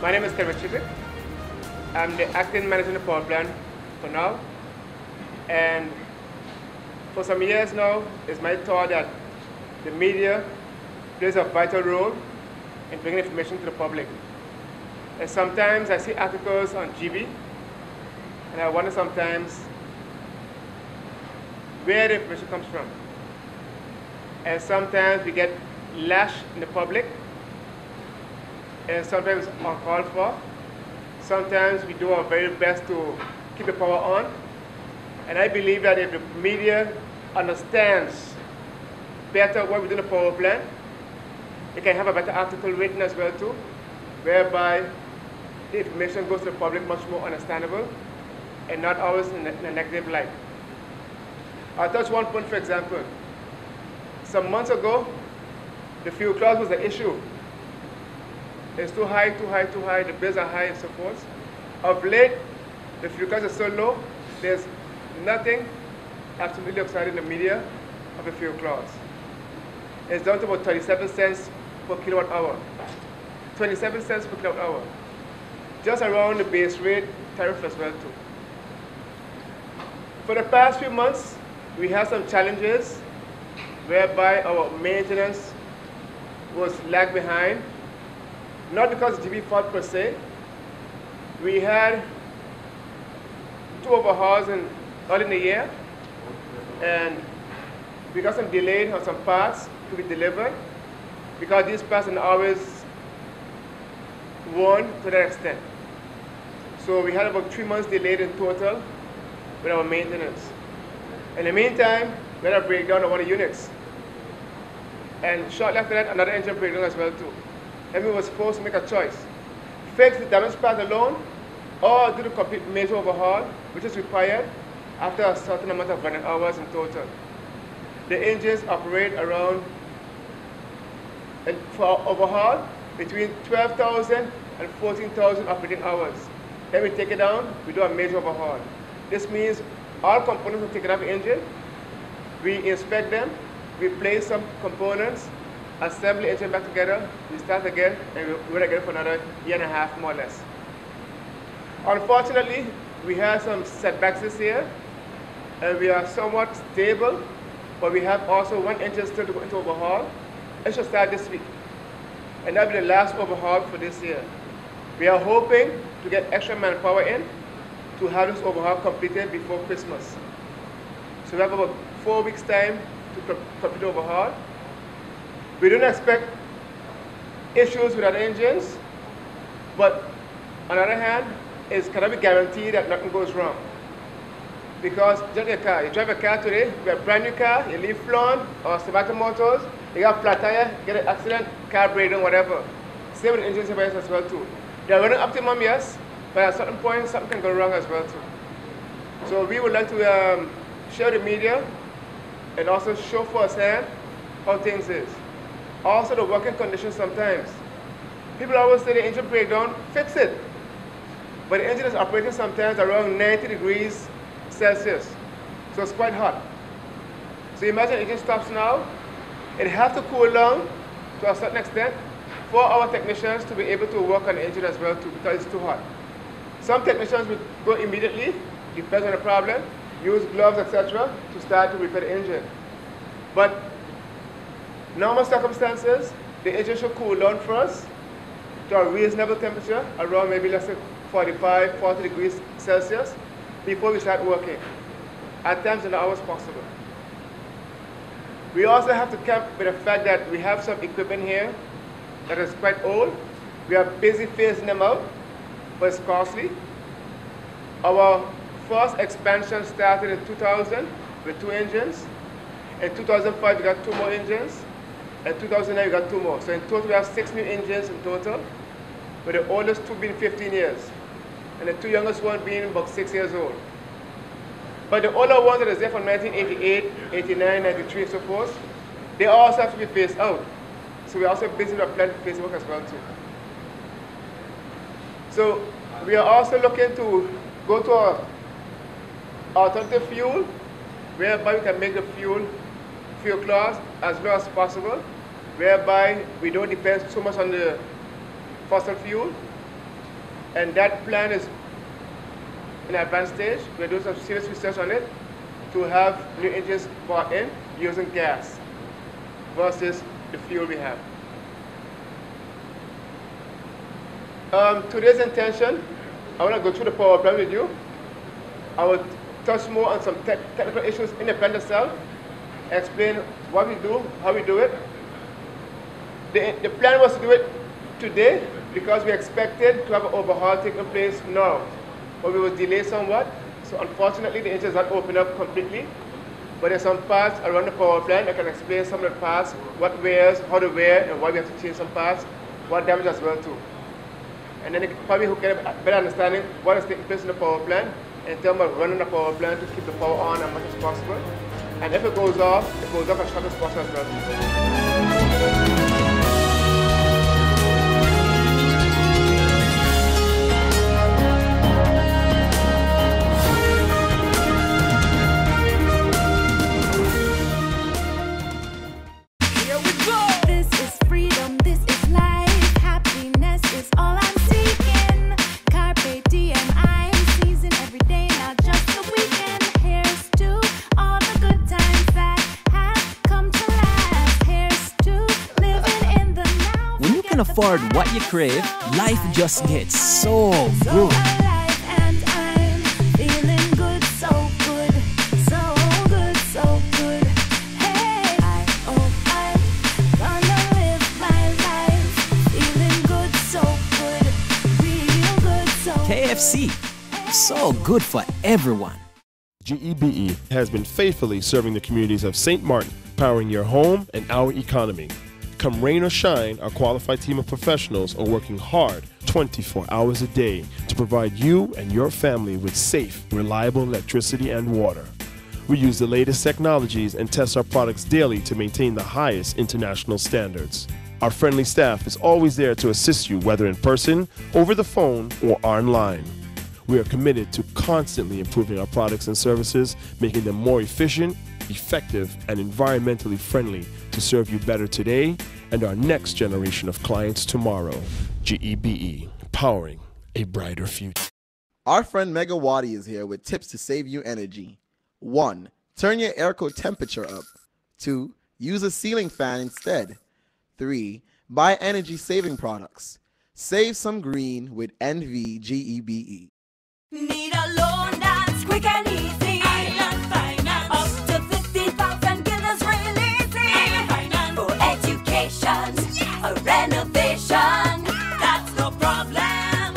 My name is Kevin Chittick. I'm the acting manager in the power plant for now. And for some years now, it's my thought that the media plays a vital role in bringing information to the public. And sometimes I see articles on GB, and I wonder sometimes where the information comes from. And sometimes we get lash in the public, and sometimes uncalled for. Sometimes we do our very best to keep the power on. And I believe that if the media understands better what we do in the power plant, it can have a better article written as well too, whereby the information goes to the public much more understandable and not always in a negative light. I'll touch one point, for example. Some months ago, the fuel clause was the issue. It's too high, too high, too high, the bills are high and so forth. Of late, the fuel clause is so low, there's nothing absolutely exciting in the media of the fuel clause. It's down to about 37 cents per kilowatt hour. 27 cents per kilowatt hour. Just around the base rate tariff as well too. For the past few months, we had some challenges whereby our maintenance was lagged behind. Not because of GB fault per se. We had 2 overhauls early in the year, and we got some delayed on some parts to be delivered because these parts are always worn to that extent. So we had about 3 months delayed in total with our maintenance. In the meantime, we had a breakdown of one of the units. And shortly after that, another engine breakdown as well too. And we were supposed to make a choice. Fix the damaged part alone, or do the complete major overhaul, which is required after a certain amount of running hours in total. The engines operate around, and for overhaul, between 12,000 and 14,000 operating hours. Then we take it down, we do a major overhaul. This means all components are taken off the engine, we inspect them, replace some components, assemble the engine back together, we start again, and we're again for another year and a half, more or less. Unfortunately, we have some setbacks this year, and we are somewhat stable, but we have also one engine still to go into overhaul. It should start this week, and that'll be the last overhaul for this year. We are hoping to get extra manpower in to have this overhaul completed before Christmas. So we have about 4 weeks' time to complete the overhaul. We don't expect issues with our engines, but on the other hand, it cannot be guaranteed that nothing goes wrong. Because just a car, you drive a car today, you have a brand new car, you leave Flan or Savata Motors, you got a flat tire, get an accident, car breakdown, whatever. Same with engine surveillance as well too. They are running optimum, yes, but at a certain point, something can go wrong as well too. So we would like to share the media and also show firsthand how things is. Also the working conditions sometimes. People always say the engine breakdown, fix it. But the engine is operating sometimes around 90 degrees Celsius. So it's quite hot. So imagine the engine stops now. It has to cool down to a certain extent for our technicians to be able to work on the engine as well too, because it's too hot. Some technicians will go immediately, depends on the problem, use gloves, etc. to start to repair the engine. But normal circumstances, the engine should cool down first to a reasonable temperature, around maybe let's say 45, 40 degrees Celsius, before we start working, at times in the hours possible. We also have to count with the fact that we have some equipment here that is quite old. We are busy phasing them out, but it's costly. Our first expansion started in 2000 with 2 engines. In 2005, we got 2 more engines. In 2009, we got 2 more. So in total, we have 6 new engines in total, with the oldest 2 being 15 years, and the 2 youngest one being about 6 years old. But the older ones that are there from 1988, 89, 93, and so forth, they also have to be phased out. So we're also busy with our plant phase work as well too. So we are also looking to go to our alternative fuel, whereby we can make the fuel class as low as possible, whereby we don't depend so much on the fossil fuel. And that plan is in advanced stage. We're doing some serious research on it to have new engines brought in using gas versus the fuel we have. Today's intention, I want to go through the power plant with you. I will touch more on some technical issues in the plant itself, explain what we do, how we do it. The plan was to do it today because we expected to have an overhaul taking place now, but we were delayed somewhat. So unfortunately, the engine is not opened up completely. But there's some parts around the power plant. I can explain some of the parts, what wears, how to wear, and why we have to change some parts, what damage as well too. And then probably who get a better understanding what is taking place in the power plant in terms of running the power plant to keep the power on as much as possible. And if it goes off as short as possible as well. Afford what you crave, life just gets so good. And I'm feeling good, so good, so good, so good. Hey, I'm gonna live my life, feeling good, so good, real good, so KFC, so good for everyone. GEBE has been faithfully serving the communities of St. Martin, powering your home and our economy. Come rain or shine, our qualified team of professionals are working hard 24 hours a day to provide you and your family with safe, reliable electricity and water. We use the latest technologies and test our products daily to maintain the highest international standards. Our friendly staff is always there to assist you, whether in person, over the phone, or online. We are committed to constantly improving our products and services, making them more efficient, effective, and environmentally friendly to serve you better today and our next generation of clients tomorrow. GEBE, powering a brighter future. Our friend Megawati is here with tips to save you energy. 1. Turn your airco temperature up. 2. Use a ceiling fan instead. 3. Buy energy-saving products. Save some green with NVGEBE. Need a loan that's quick and easy. Island Finance. Up to 50,000 guineas real easy. Island Finance. For education, a renovation, that's no problem.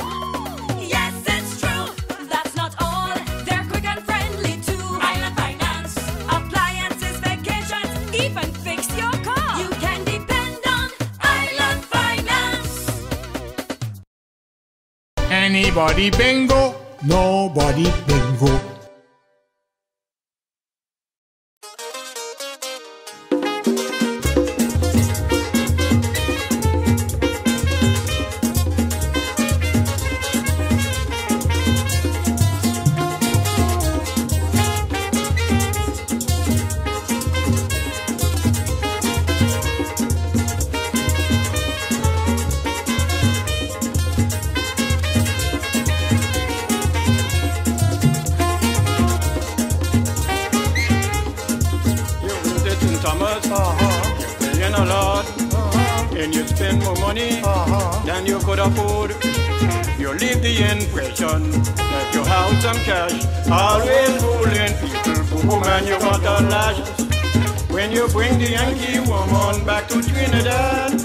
Yes, it's true. That's not all. They're quick and friendly too. Island Finance. Appliances, vacations, even fix your car. You can depend on Island Finance. Anybody bingo? Nobody bingo. And you spend more money than you could afford. You leave the impression that you have some cash, always fooling people, woman, you got a lash. When you bring the Yankee woman back to Trinidad,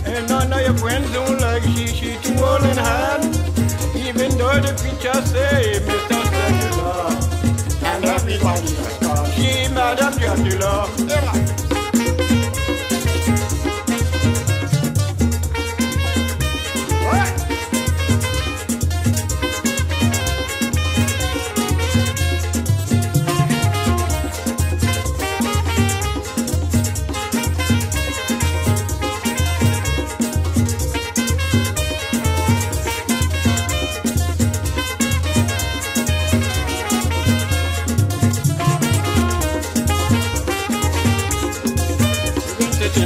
and none of your friends don't like she too old in hand. Even though the preacher say, Mr. Secular, and everybody has come, she Madam Dracula.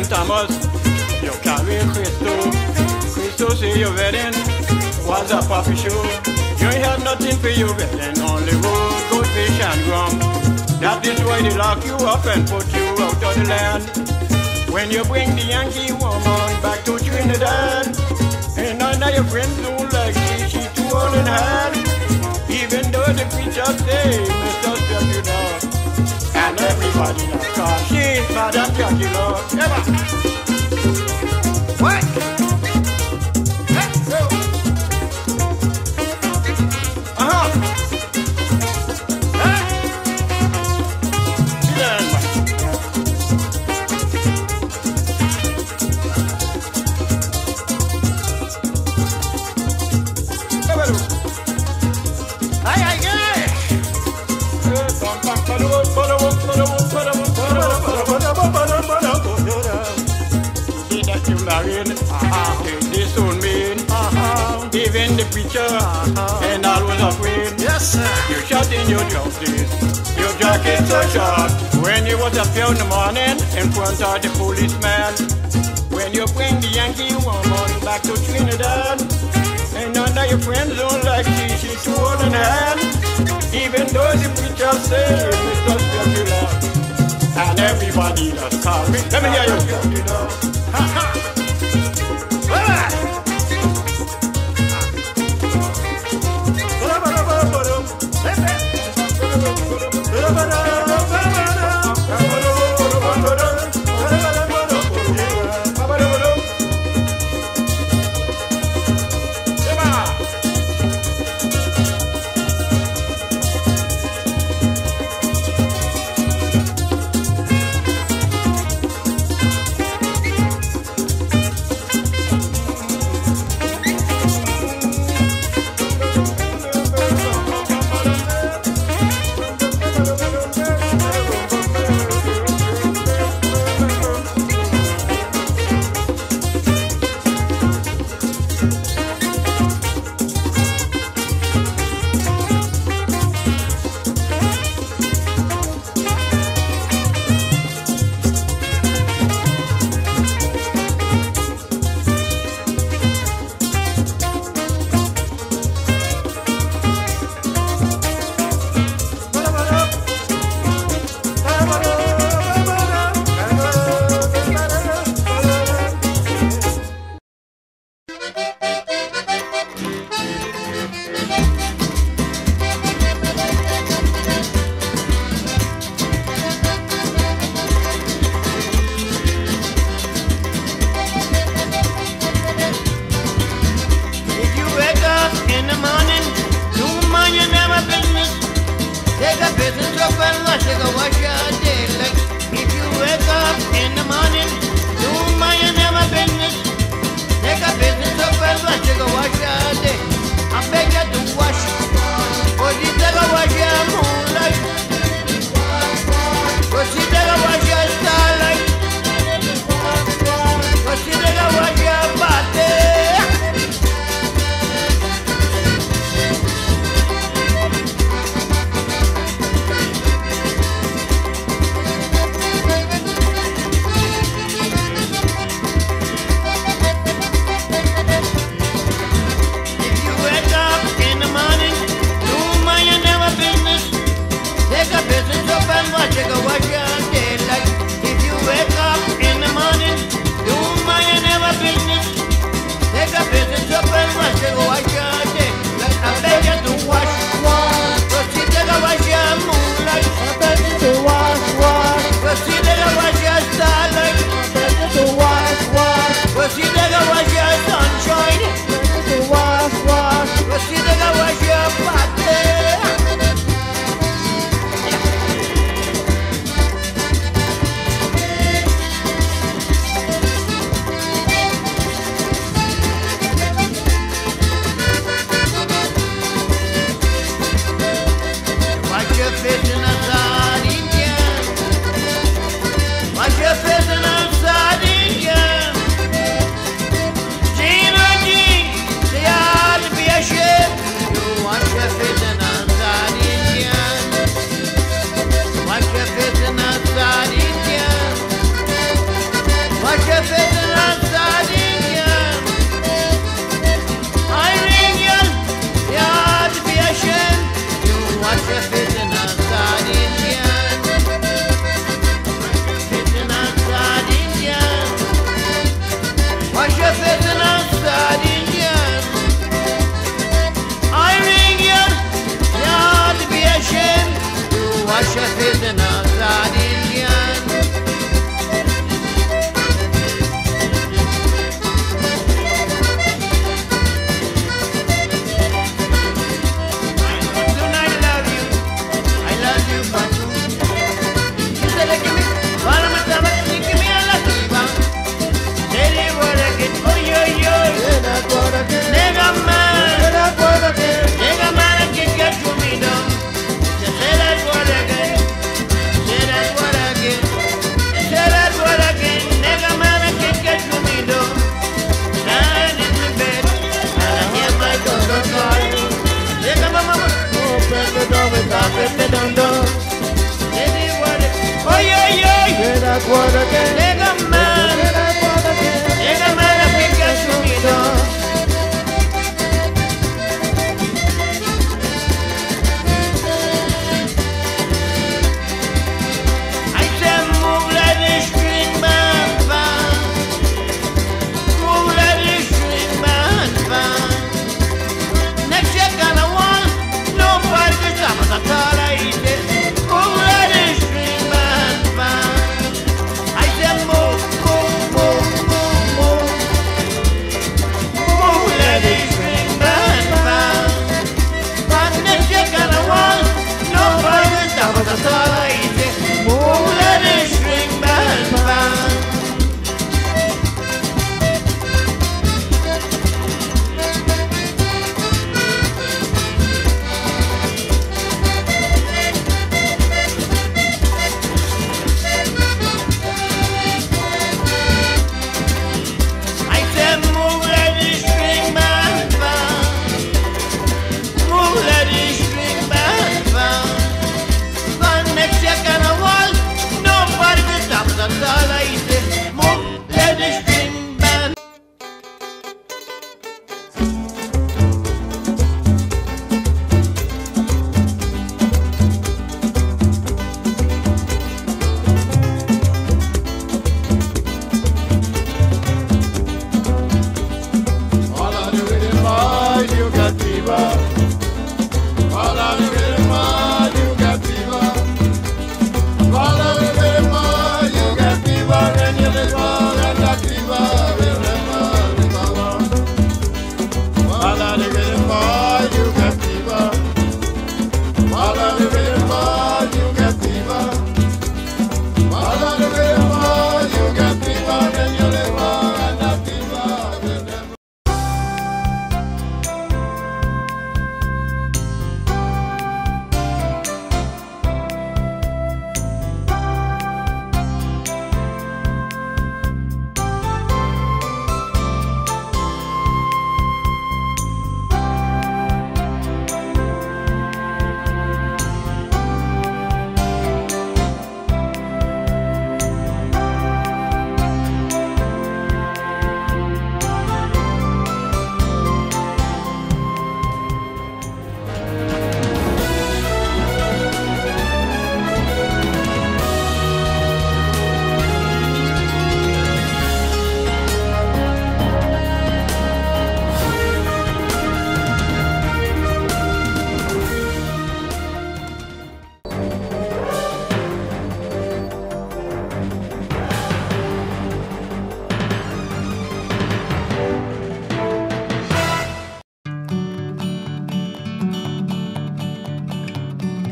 Thomas, you carry Christo say you're wedding, was a puppy show. You ain't had nothing for you, well, then only wood, goldfish and rum. That is why they lock you up and put you out of the land. When you bring the Yankee woman back to Trinidad, and none of your friends don't like she too old in hand. Even though the preacher say, Mr. Dracula, and everybody knows, cause she's Madam Dracula. Ever. What? Let's go. Uh-huh. Huh? See that, man. Ay, ay, ay. See that you married, this soon mean, even the preacher, and all was afraid. Yes, sir. You shot in your justice, your jacket so short, when you was up here in the morning, in front of the policeman. When you bring the Yankee woman back to Trinidad, and none of your friends don't like she's too old in hand. Even though the preacher say Mr. Dracula, and everybody does call me. Let me hear you. Ha ha. Wash your face in a sardine can. Iranian, you ought to be ashamed to wash your face in a sardine can. Tonight I love you for two. You said like me, follow my stomach, give me a lot of fun. Tell you what I get, oh yo yo. Nigga man, I can get to me down. Just say that word again, say that word again, say that word again. Nigga man, I can get to me down. Lying in the bed, and I hear my daughter crying. Nigga mama, open the door without the door. Say the word again, oh yo yo. Say that word again, nigga man, I can get to me down.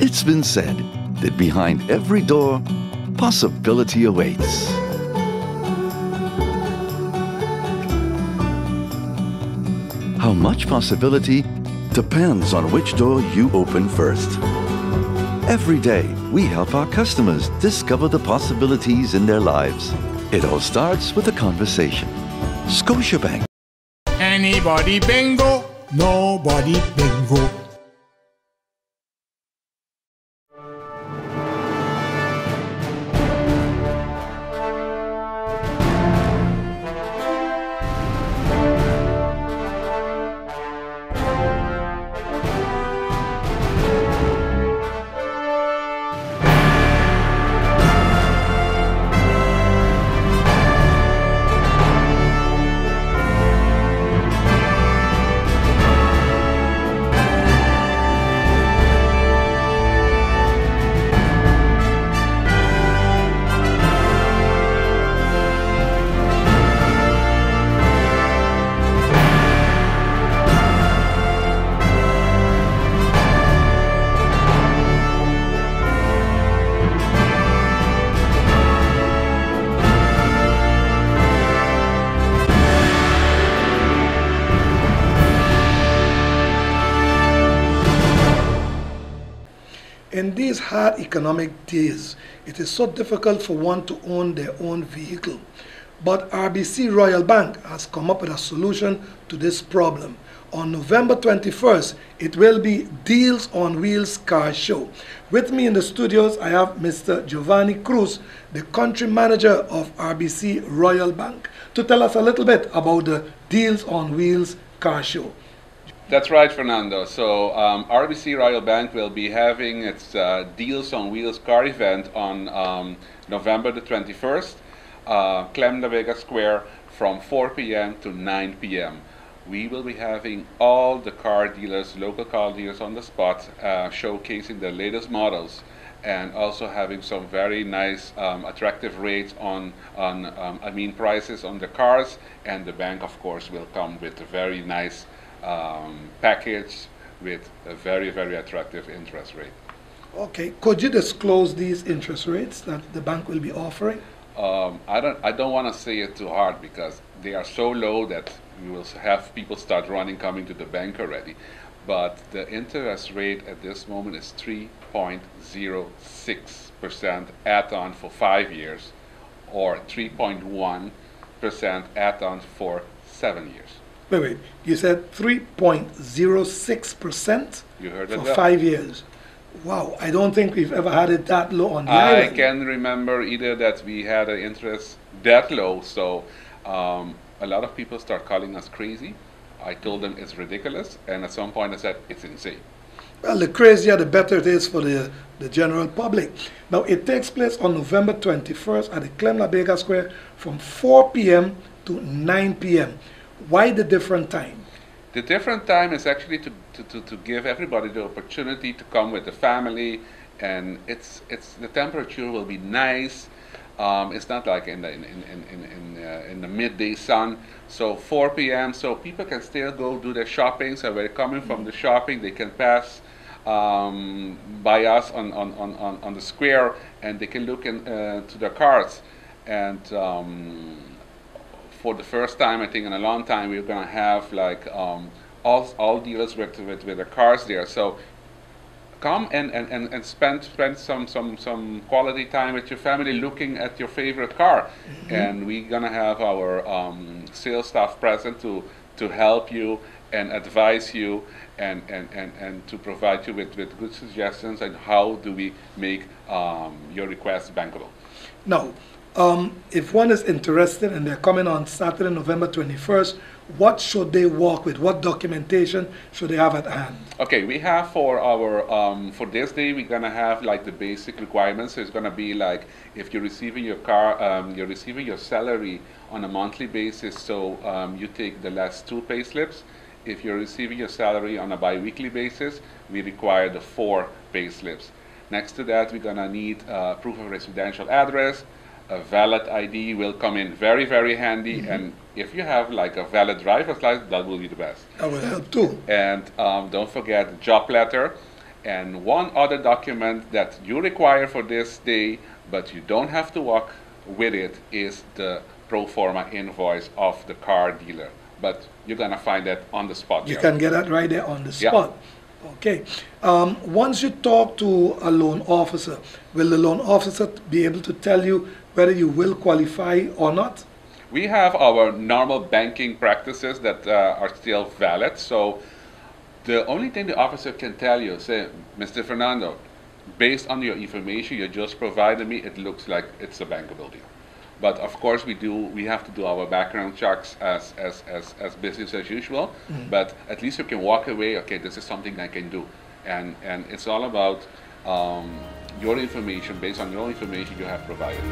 It's been said that behind every door, possibility awaits. How much possibility depends on which door you open first. Every day, we help our customers discover the possibilities in their lives. It all starts with a conversation. Scotiabank. Anybody bingo? Nobody bingo. these hard economic days, it is so difficult for one to own their own vehicle. But RBC Royal Bank has come up with a solution to this problem. On November 21st, it will be Deals on Wheels car show. With me in the studios, I have Mr. Giovanni Cruz, the country manager of RBC Royal Bank, to tell us a little bit about the Deals on Wheels car show. That's right, Fernando. So RBC Royal Bank will be having its Deals on Wheels car event on November the 21st, Clem La Vega Square, from 4 p.m. to 9 p.m. We will be having all the car dealers, local car dealers on the spot, showcasing the latest models, and also having some very nice, attractive rates on prices on the cars. And the bank, of course, will come with a very nice package with a very, very attractive interest rate. Okay, could you disclose these interest rates that the bank will be offering? I don't want to say it too hard because they are so low that we will have people start coming to the bank already. But the interest rate at this moment is 3.06% add-on for 5 years, or 3.1% add-on for 7 years. Wait, you said 3.06% You heard for it well. 5 years. Wow, I don't think we've ever had it that low on the I island. can remember either that we had an interest that low, so a lot of people start calling us crazy. I told them it's ridiculous, and at some point I said it's insane. Well, the crazier, the better it is for the general public. Now, it takes place on November 21st at the Clem La Vega Square from 4 p.m. to 9 p.m. Why the different time? The different time is actually to give everybody the opportunity to come with the family, and the temperature will be nice. It's not like in the midday sun. So 4 p.m. so people can still go do their shopping. So when they're coming from the shopping, they can pass by us on the square, and they can look to their cars. And for the first time, I think in a long time, we're gonna have like all dealers with the cars there. So come and spend some quality time with your family looking at your favorite car. Mm-hmm. And we're gonna have our sales staff present to help you and advise you and to provide you with good suggestions on how do we make your requests bankable. Now, if one is interested and they're coming on Saturday, November 21st, what should they walk with? What documentation should they have at hand? Okay, we have for our for this day, we're gonna have like the basic requirements. So it's gonna be like if you're receiving your car, you're receiving your salary on a monthly basis. So you take the last 2 pay slips. If you're receiving your salary on a bi-weekly basis, we require the 4 pay slips. Next to that, we're gonna need proof of residential address. A valid ID will come in very, very handy. Mm-hmm. And if you have like a valid driver's license, that will be the best. That will help too. And don't forget the job letter. And one other document that you require for this day, but you don't have to walk with it, is the pro forma invoice of the car dealer. But you're gonna find that on the spot. You can get that right there on the spot. Yeah. Okay. Once you talk to a loan officer, will the loan officer be able to tell you whether you will qualify or not? We have our normal banking practices that are still valid. So the only thing the officer can tell you, say, Mr. Fernando, based on your information you just provided me, it looks like it's a bankable deal. But of course we have to do our background checks as business as usual. Mm-hmm. But at least you can walk away, okay, this is something I can do. And it's all about your information, based on your information you have provided.